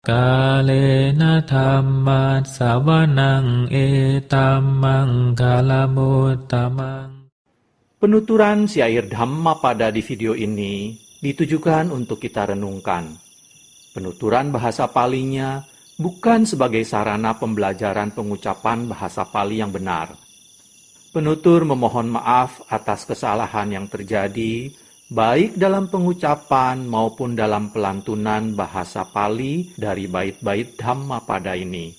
Kalena dhammat sawanang etamang kalamutamang. Penuturan syair Dhammapada di video ini ditujukan untuk kita renungkan. Penuturan bahasa Palinya bukan sebagai sarana pembelajaran pengucapan bahasa Pali yang benar. Penutur memohon maaf atas kesalahan yang terjadi, baik dalam pengucapan maupun dalam pelantunan bahasa Pali dari bait-bait Dhammapada ini.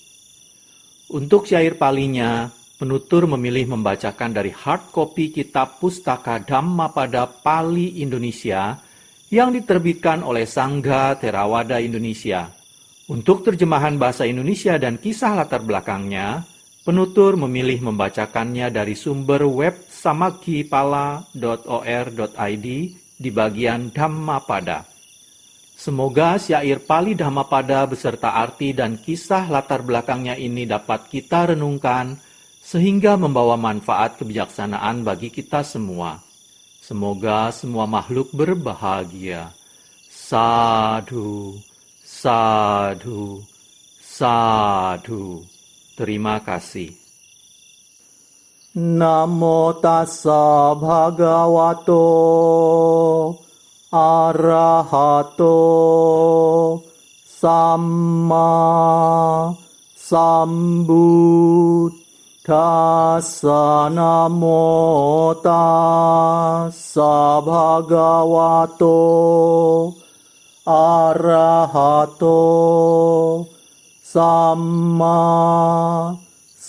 Untuk syair Palinya, penutur memilih membacakan dari hard copy kitab Pustaka Dhammapada Pali Indonesia yang diterbitkan oleh Sangga Theravada Indonesia. Untuk terjemahan bahasa Indonesia dan kisah latar belakangnya, penutur memilih membacakannya dari sumber web samakipala.or.id di bagian Dhammapada. Semoga syair Pali Dhammapada beserta arti dan kisah latar belakangnya ini dapat kita renungkan sehingga membawa manfaat kebijaksanaan bagi kita semua. Semoga semua makhluk berbahagia. Sadhu, sadhu, sadhu. Terima kasih. Namo tassa bhagavato arahato samma sambuddhassa. Namo tassa bhagavato arahato samma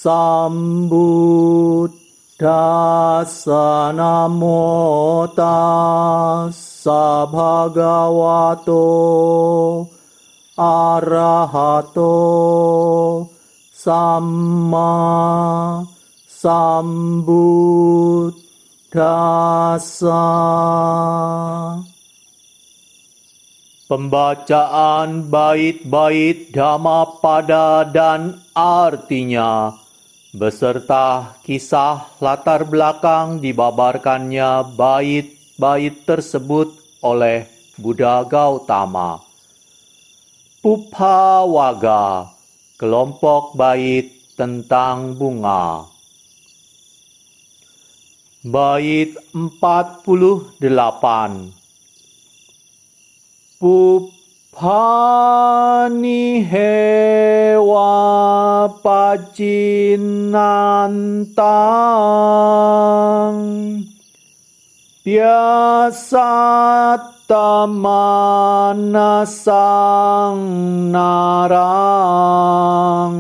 sambuddhassa. Namo tassa bhagavato arahato samma sambuddhassa. Pembacaan bait-bait Dhammapada dan artinya beserta kisah latar belakang dibabarkannya bait-bait tersebut oleh Buddha Gautama. Pubbhawaga, kelompok bait tentang bunga. Bait 48. Pubbhani hewa pacinantang biasattamanasang narang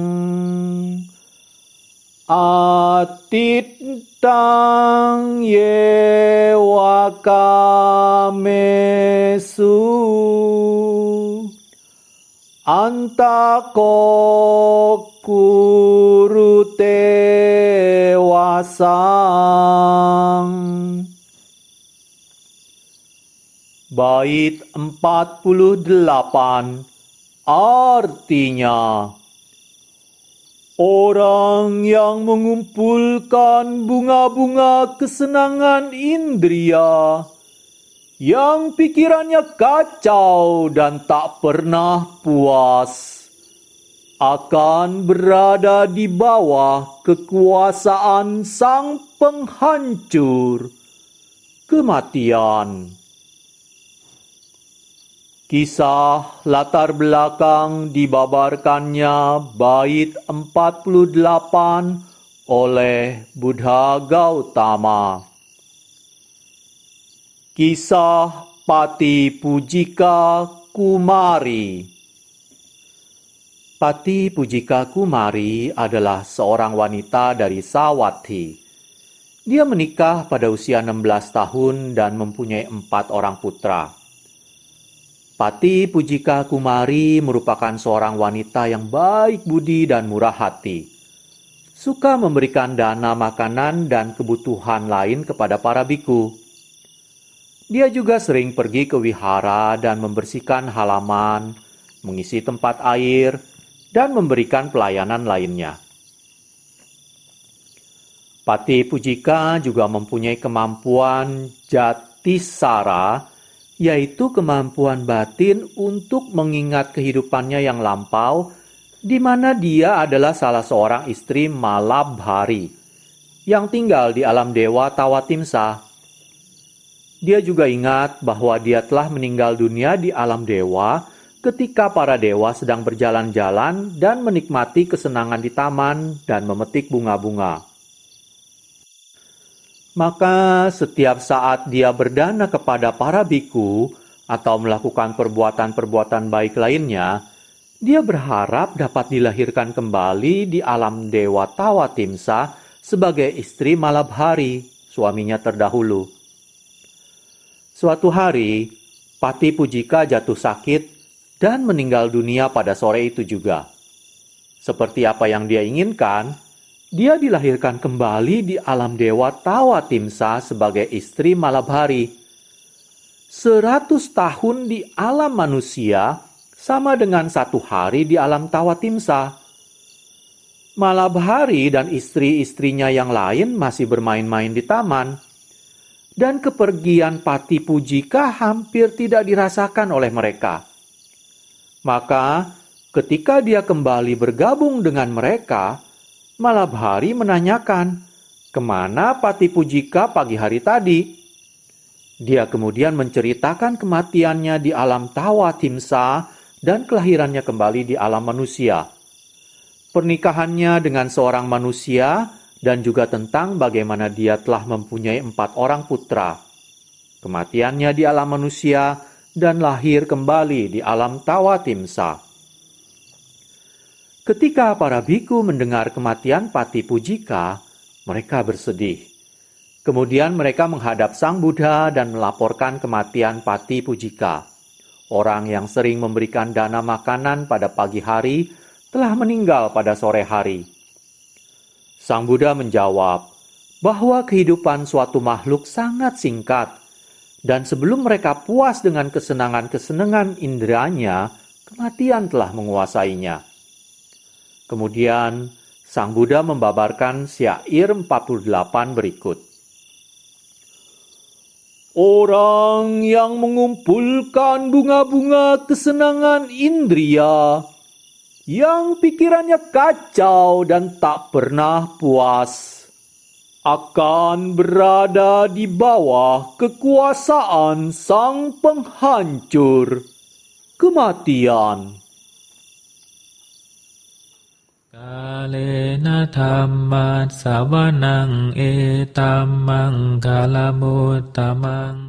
atitang yewa kamesu antako kurute wasang. Bait 48 artinya, orang yang mengumpulkan bunga-bunga kesenangan indria, yang pikirannya kacau dan tak pernah puas, akan berada di bawah kekuasaan sang penghancur, kematian. Kisah latar belakang dibabarkannya bait 48 oleh Buddha Gautama. Kisah Pati Pujika Kumari. Pati Pujika Kumari adalah seorang wanita dari Sawathi. Dia menikah pada usia 16 tahun dan mempunyai 4 orang putra. Pati Pujika Kumari merupakan seorang wanita yang baik budi dan murah hati. Suka memberikan dana makanan dan kebutuhan lain kepada para biku. Dia juga sering pergi ke wihara dan membersihkan halaman, mengisi tempat air, dan memberikan pelayanan lainnya. Pati Pujika juga mempunyai kemampuan jatisara yaitu kemampuan batin untuk mengingat kehidupannya yang lampau, di mana dia adalah salah seorang istri Malabhari yang tinggal di alam dewa Tawatimsa. Dia juga ingat bahwa dia telah meninggal dunia di alam dewa ketika para dewa sedang berjalan-jalan dan menikmati kesenangan di taman dan memetik bunga-bunga. Maka setiap saat dia berdana kepada para biku atau melakukan perbuatan-perbuatan baik lainnya, dia berharap dapat dilahirkan kembali di alam dewa Tawatimsa sebagai istri Malabhari, suaminya terdahulu. Suatu hari, Pati Pujika jatuh sakit dan meninggal dunia pada sore itu juga. Seperti apa yang dia inginkan, dia dilahirkan kembali di alam dewa Tawatimsa sebagai istri Malabhari. 100 tahun di alam manusia sama dengan 1 hari di alam Tawatimsa. Malabhari dan istri-istrinya yang lain masih bermain-main di taman. Dan kepergian Pati Pujika hampir tidak dirasakan oleh mereka. Maka ketika dia kembali bergabung dengan mereka, Malabhari menanyakan, kemana Pati Pujika pagi hari tadi? Dia kemudian menceritakan kematiannya di alam Tawatimsa dan kelahirannya kembali di alam manusia. Pernikahannya dengan seorang manusia dan juga tentang bagaimana dia telah mempunyai 4 orang putra. Kematiannya di alam manusia dan lahir kembali di alam Tawatimsa. Ketika para biku mendengar kematian Pati Pujika, mereka bersedih. Kemudian mereka menghadap Sang Buddha dan melaporkan kematian Pati Pujika. Orang yang sering memberikan dana makanan pada pagi hari telah meninggal pada sore hari. Sang Buddha menjawab bahwa kehidupan suatu makhluk sangat singkat, dan sebelum mereka puas dengan kesenangan-kesenangan inderanya, kematian telah menguasainya. Kemudian, Sang Buddha membabarkan syair 48 berikut. Orang yang mengumpulkan bunga-bunga kesenangan indria, yang pikirannya kacau dan tak pernah puas, akan berada di bawah kekuasaan sang penghancur, kematian. Kalena dhammat savanang etammang kalamutamang